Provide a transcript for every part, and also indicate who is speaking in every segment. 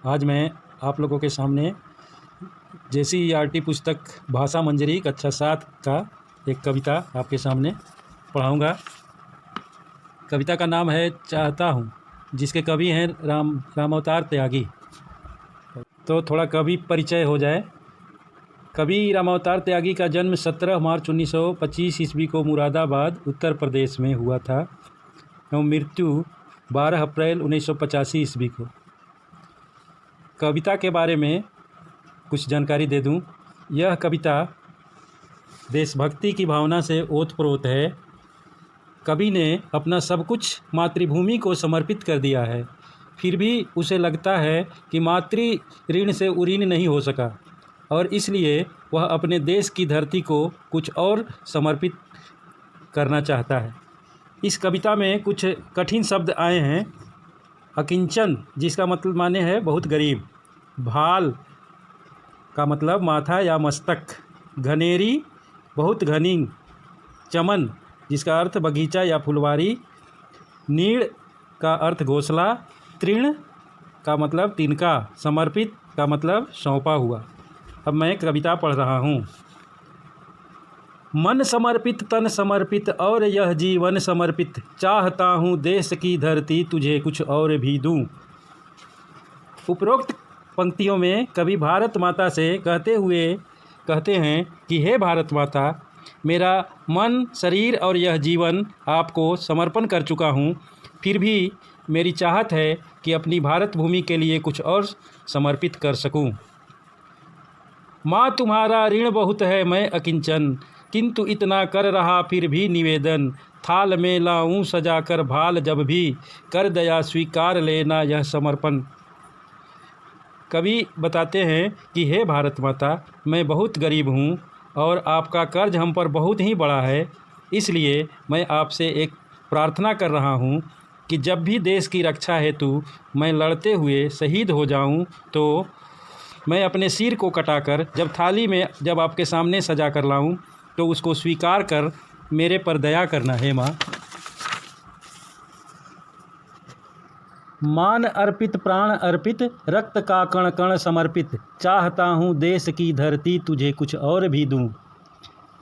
Speaker 1: आज मैं आप लोगों के सामने JCERT पुस्तक भाषा मंजरी कक्षा 7 का एक कविता आपके सामने पढ़ाऊँगा। कविता का नाम है चाहता हूँ, जिसके कवि हैं रामावतार त्यागी। तो थोड़ा कवि परिचय हो जाए। कवि रामावतार त्यागी का जन्म 17 मार्च 1925 ईस्वी को मुरादाबाद उत्तर प्रदेश में हुआ था एवं मृत्यु 12 अप्रैल 1985 ईस्वी को। कविता के बारे में कुछ जानकारी दे दूं। यह कविता देशभक्ति की भावना से ओतप्रोत है। कवि ने अपना सब कुछ मातृभूमि को समर्पित कर दिया है, फिर भी उसे लगता है कि मातृ ऋण से उऋण नहीं हो सका और इसलिए वह अपने देश की धरती को कुछ और समर्पित करना चाहता है। इस कविता में कुछ कठिन शब्द आए हैं। अकिंचन, जिसका मतलब माने है बहुत गरीब। भाल का मतलब माथा या मस्तक। घनेरी, बहुत घनी। चमन, जिसका अर्थ बगीचा या फुलवारी। नीड़ का अर्थ घोंसला। तृण का मतलब तिनका। समर्पित का मतलब सौंपा हुआ। अब मैं कविता पढ़ रहा हूँ। मन समर्पित, तन समर्पित और यह जीवन समर्पित, चाहता हूँ देश की धरती तुझे कुछ और भी दूँ। उपरोक्त पंक्तियों में कवि भारत माता से कहते हैं कि हे भारत माता, मेरा मन, शरीर और यह जीवन आपको समर्पण कर चुका हूँ, फिर भी मेरी चाहत है कि अपनी भारत भूमि के लिए कुछ और समर्पित कर सकूँ। माँ तुम्हारा ऋण बहुत है मैं अकिंचन, किंतु इतना कर रहा फिर भी निवेदन, थाल में लाऊं सजा कर भाल जब भी, कर दया स्वीकार लेना यह समर्पण। कवि बताते हैं कि हे भारत माता, मैं बहुत गरीब हूँ और आपका कर्ज हम पर बहुत ही बड़ा है, इसलिए मैं आपसे एक प्रार्थना कर रहा हूँ कि जब भी देश की रक्षा हेतु मैं लड़ते हुए शहीद हो जाऊँ तो मैं अपने सिर को कटाकर जब थाली में जब आपके सामने सजा कर लाऊं तो उसको स्वीकार कर मेरे पर दया करना है माँ। मान अर्पित, प्राण अर्पित, रक्त का कण कण समर्पित, चाहता हूँ देश की धरती तुझे कुछ और भी दूँ।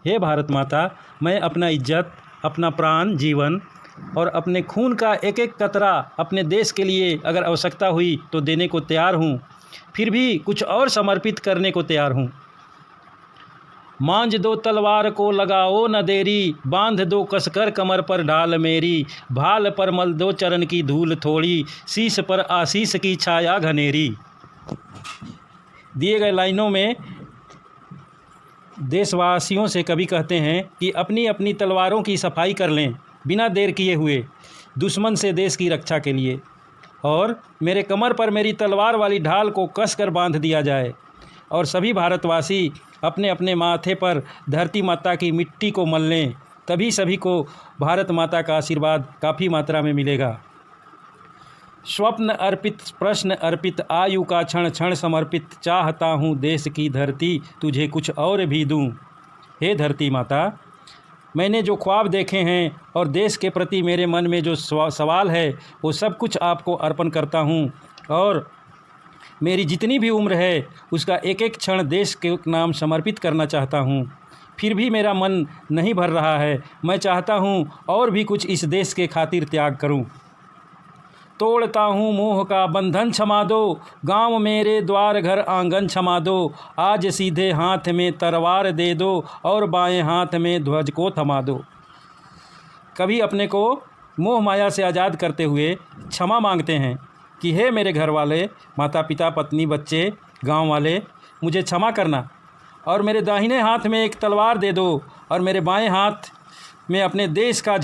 Speaker 1: हे भारत माता, मैं अपना इज्जत, अपना प्राण, जीवन और अपने खून का एक एक कतरा अपने देश के लिए अगर आवश्यकता हुई तो देने को तैयार हूँ, फिर भी कुछ और समर्पित करने को तैयार हूँ। मांझ दो तलवार को लगाओ न देरी, बांध दो कसकर कमर पर ढाल मेरी, भाल पर मल दो चरण की धूल थोड़ी, शीश पर आशीष की छाया घनेरी। दिए गए लाइनों में देशवासियों से कवि कहते हैं कि अपनी अपनी तलवारों की सफाई कर लें बिना देर किए हुए, दुश्मन से देश की रक्षा के लिए, और मेरे कमर पर मेरी तलवार वाली ढाल को कसकर बांध दिया जाए और सभी भारतवासी अपने अपने माथे पर धरती माता की मिट्टी को मल लें, तभी सभी को भारत माता का आशीर्वाद काफ़ी मात्रा में मिलेगा। स्वप्न अर्पित, प्रश्न अर्पित, आयु का क्षण क्षण समर्पित, चाहता हूँ देश की धरती तुझे कुछ और भी दूँ। हे धरती माता, मैंने जो ख्वाब देखे हैं और देश के प्रति मेरे मन में जो सवाल है वो सब कुछ आपको अर्पण करता हूँ और मेरी जितनी भी उम्र है उसका एक एक क्षण देश के नाम समर्पित करना चाहता हूँ, फिर भी मेरा मन नहीं भर रहा है। मैं चाहता हूँ और भी कुछ इस देश के खातिर त्याग करूँ। तोड़ता हूँ मोह का बंधन क्षमा दो, गांव मेरे द्वार घर आंगन क्षमा दो, आज सीधे हाथ में तलवार दे दो और बाएं हाथ में ध्वज को थमा दो। कभी अपने को मोह माया से आज़ाद करते हुए क्षमा मांगते हैं कि हे मेरे घर वाले, माता पिता, पत्नी, बच्चे, गांव वाले, मुझे क्षमा करना और मेरे दाहिने हाथ में एक तलवार दे दो और मेरे बाएं हाथ में अपने देश का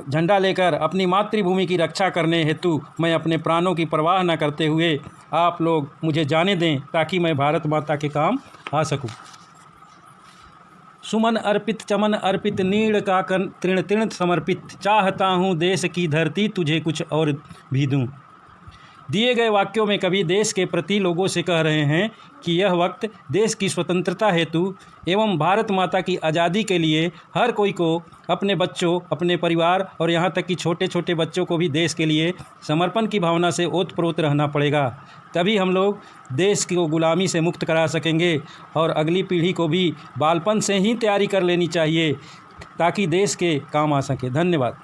Speaker 1: झंडा लेकर अपनी मातृभूमि की रक्षा करने हेतु मैं अपने प्राणों की परवाह न करते हुए आप लोग मुझे जाने दें ताकि मैं भारत माता के काम आ सकूं। सुमन अर्पित, चमन अर्पित, नीड़ का तृण तृण समर्पित, चाहता हूँ देश की धरती तुझे कुछ और भी दूँ। दिए गए वाक्यों में कवि देश के प्रति लोगों से कह रहे हैं कि यह वक्त देश की स्वतंत्रता हेतु एवं भारत माता की आज़ादी के लिए हर कोई को अपने बच्चों, अपने परिवार और यहाँ तक कि छोटे छोटे बच्चों को भी देश के लिए समर्पण की भावना से ओतप्रोत रहना पड़ेगा। तभी हम लोग देश को गुलामी से मुक्त करा सकेंगे और अगली पीढ़ी को भी बालपन से ही तैयारी कर लेनी चाहिए ताकि देश के काम आ सके। धन्यवाद।